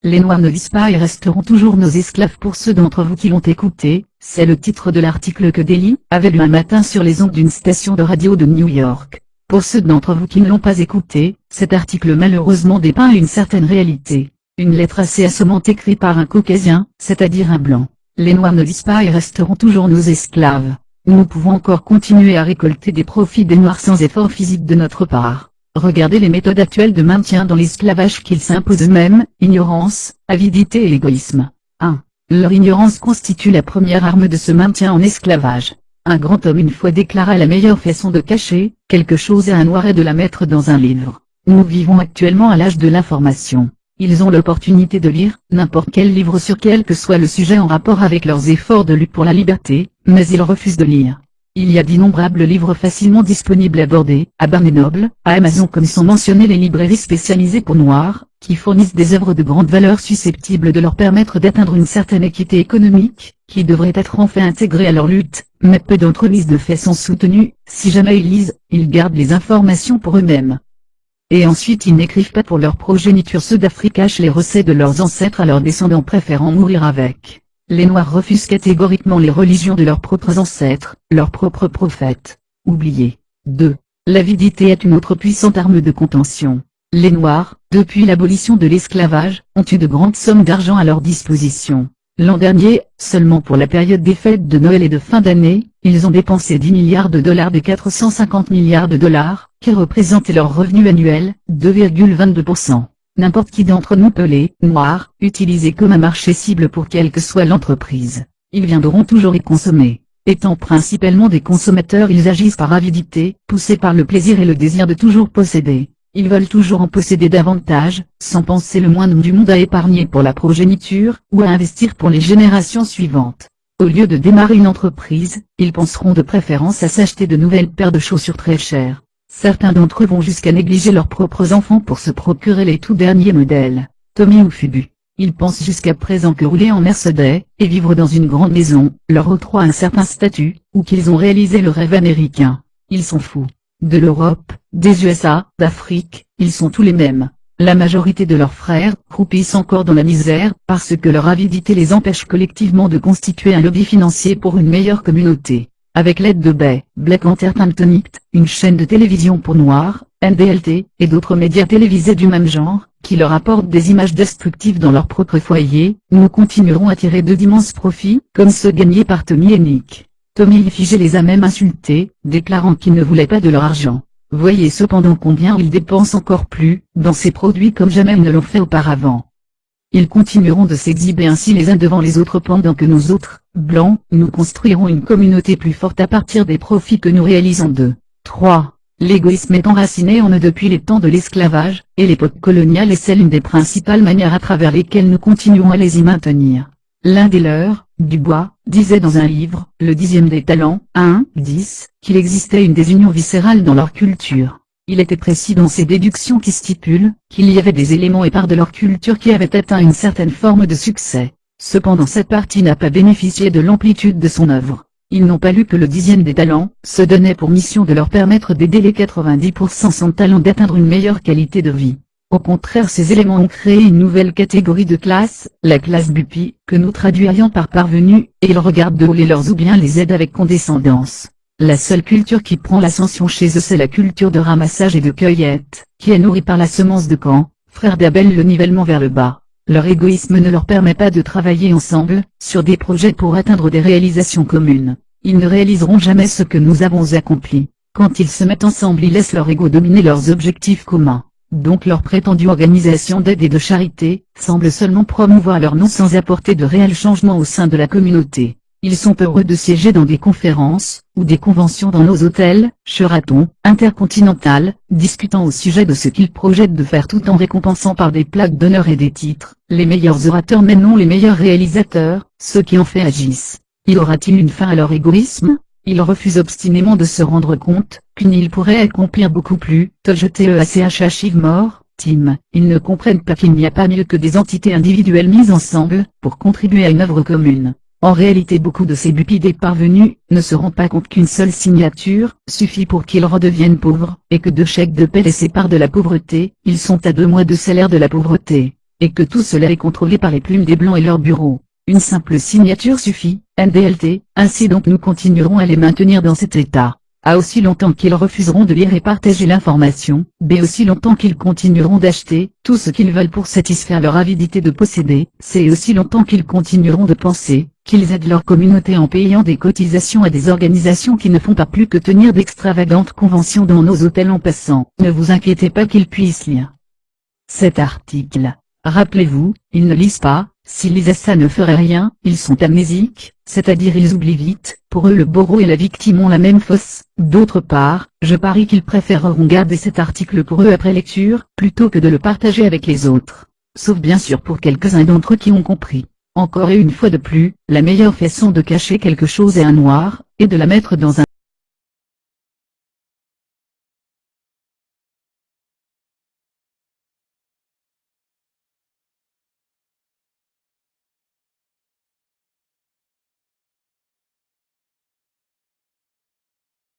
Les Noirs ne vivent pas et resteront toujours nos esclaves. Pour ceux d'entre vous qui l'ont écouté, c'est le titre de l'article que Daily avait lu un matin sur les ondes d'une station de radio de New York. Pour ceux d'entre vous qui ne l'ont pas écouté, cet article malheureusement dépeint une certaine réalité. Une lettre assez assommante écrite par un caucasien, c'est-à-dire un blanc. Les Noirs ne vivent pas et resteront toujours nos esclaves. Nous pouvons encore continuer à récolter des profits des Noirs sans effort physique de notre part. Regardez les méthodes actuelles de maintien dans l'esclavage qu'ils s'imposent eux-mêmes: ignorance, avidité et égoïsme. 1. Leur ignorance constitue la première arme de ce maintien en esclavage. Un grand homme une fois déclara: la meilleure façon de cacher quelque chose à un Noir est de la mettre dans un livre. Nous vivons actuellement à l'âge de l'information. Ils ont l'opportunité de lire n'importe quel livre sur quel que soit le sujet en rapport avec leurs efforts de lutte pour la liberté, mais ils refusent de lire. Il y a d'innombrables livres facilement disponibles à Bordé, à Barnes & Noble, à Amazon, comme sont mentionnées les librairies spécialisées pour Noirs, qui fournissent des œuvres de grande valeur susceptibles de leur permettre d'atteindre une certaine équité économique, qui devrait être enfin intégrée à leur lutte, mais peu d'entre eux lisent de façon soutenue. Si jamais ils lisent, ils gardent les informations pour eux-mêmes. Et ensuite ils n'écrivent pas pour leur progéniture. Ceux d'Afrique cachent les recettes de leurs ancêtres à leurs descendants, préférant mourir avec. Les Noirs refusent catégoriquement les religions de leurs propres ancêtres, leurs propres prophètes. Oubliés. 2. L'avidité est une autre puissante arme de contention. Les Noirs, depuis l'abolition de l'esclavage, ont eu de grandes sommes d'argent à leur disposition. L'an dernier, seulement pour la période des fêtes de Noël et de fin d'année, ils ont dépensé 10 milliards de dollars des 450 milliards de dollars, qui représentaient leur revenu annuel, 2,22%. N'importe qui d'entre nous peut les Noirs utiliser comme un marché cible pour quelle que soit l'entreprise. Ils viendront toujours y consommer. Étant principalement des consommateurs, ils agissent par avidité, poussés par le plaisir et le désir de toujours posséder. Ils veulent toujours en posséder davantage, sans penser le moindre du monde à épargner pour la progéniture, ou à investir pour les générations suivantes. Au lieu de démarrer une entreprise, ils penseront de préférence à s'acheter de nouvelles paires de chaussures très chères. Certains d'entre eux vont jusqu'à négliger leurs propres enfants pour se procurer les tout derniers modèles. Tommy ou Fubu. Ils pensent jusqu'à présent que rouler en Mercedes, et vivre dans une grande maison, leur octroie un certain statut, ou qu'ils ont réalisé le rêve américain. Ils sont fous. De l'Europe, des USA, d'Afrique, ils sont tous les mêmes. La majorité de leurs frères croupissent encore dans la misère, parce que leur avidité les empêche collectivement de constituer un lobby financier pour une meilleure communauté. Avec l'aide de Black Entertainment, une chaîne de télévision pour Noirs, NDLT, et d'autres médias télévisés du même genre, qui leur apportent des images destructives dans leur propre foyer, nous continuerons à tirer d'immenses profits, comme ceux gagnés par Tommy et Nick. Tommy figé les a même insultés, déclarant qu'il ne voulait pas de leur argent. Voyez cependant combien ils dépensent encore plus, dans ces produits comme jamais ils ne l'ont fait auparavant. Ils continueront de s'exhiber ainsi les uns devant les autres pendant que nous autres, blancs, nous construirons une communauté plus forte à partir des profits que nous réalisons. 3. L'égoïsme est enraciné en eux depuis les temps de l'esclavage, et l'époque coloniale est l'une des principales manières à travers lesquelles nous continuons à les y maintenir. L'un des leurs, Dubois, disait dans un livre, Le 10e des talents, 1-10, qu'il existait une désunion viscérale dans leur culture. Il était précis dans ses déductions qui stipulent qu'il y avait des éléments épars de leur culture qui avaient atteint une certaine forme de succès. Cependant cette partie n'a pas bénéficié de l'amplitude de son œuvre. Ils n'ont pas lu que le 10e des talents se donnait pour mission de leur permettre d'aider les 90% sans talent d'atteindre une meilleure qualité de vie. Au contraire, ces éléments ont créé une nouvelle catégorie de classe, la classe Bupi, que nous traduirions par parvenus, et ils regardent de haut les leurs ou bien les aident avec condescendance. La seule culture qui prend l'ascension chez eux, c'est la culture de ramassage et de cueillette, qui est nourrie par la semence de Caen, frère d'Abel, le nivellement vers le bas. Leur égoïsme ne leur permet pas de travailler ensemble, sur des projets pour atteindre des réalisations communes. Ils ne réaliseront jamais ce que nous avons accompli. Quand ils se mettent ensemble, ils laissent leur ego dominer leurs objectifs communs. Donc leur prétendue organisation d'aide et de charité, semble seulement promouvoir leur nom sans apporter de réels changements au sein de la communauté. Ils sont heureux de siéger dans des conférences, ou des conventions dans nos hôtels, Sheraton, Intercontinental, discutant au sujet de ce qu'ils projettent de faire tout en récompensant par des plaques d'honneur et des titres, les meilleurs orateurs mais non les meilleurs réalisateurs, ceux qui en fait agissent. Y aura-t-il une fin à leur égoïsme? Ils refusent obstinément de se rendre compte qu'une île pourrait accomplir beaucoup plus, TGTEACHH mort, Tim. Ils ne comprennent pas qu'il n'y a pas mieux que des entités individuelles mises ensemble, pour contribuer à une œuvre commune. En réalité, beaucoup de ces bupides parvenus ne se rendent pas compte qu'une seule signature suffit pour qu'ils redeviennent pauvres, et que 2 chèques de paie les séparent de la pauvreté. Ils sont à 2 mois de salaire de la pauvreté. et que tout cela est contrôlé par les plumes des blancs et leurs bureaux. Une simple signature suffit, NDLT, ainsi donc nous continuerons à les maintenir dans cet état. A aussi longtemps qu'ils refuseront de lire et partager l'information, B aussi longtemps qu'ils continueront d'acheter tout ce qu'ils veulent pour satisfaire leur avidité de posséder, C aussi longtemps qu'ils continueront de penser qu'ils aident leur communauté en payant des cotisations à des organisations qui ne font pas plus que tenir d'extravagantes conventions dans nos hôtels en passant. Ne vous inquiétez pas qu'ils puissent lire cet article. Rappelez-vous, ils ne lisent pas. S'ils lisaient ça ne ferait rien, ils sont amnésiques, c'est-à-dire ils oublient vite, pour eux le bourreau et la victime ont la même fosse. D'autre part, je parie qu'ils préféreront garder cet article pour eux après lecture, plutôt que de le partager avec les autres. Sauf bien sûr pour quelques-uns d'entre eux qui ont compris. Encore et une fois de plus, la meilleure façon de cacher quelque chose est un noir, et de la mettre dans un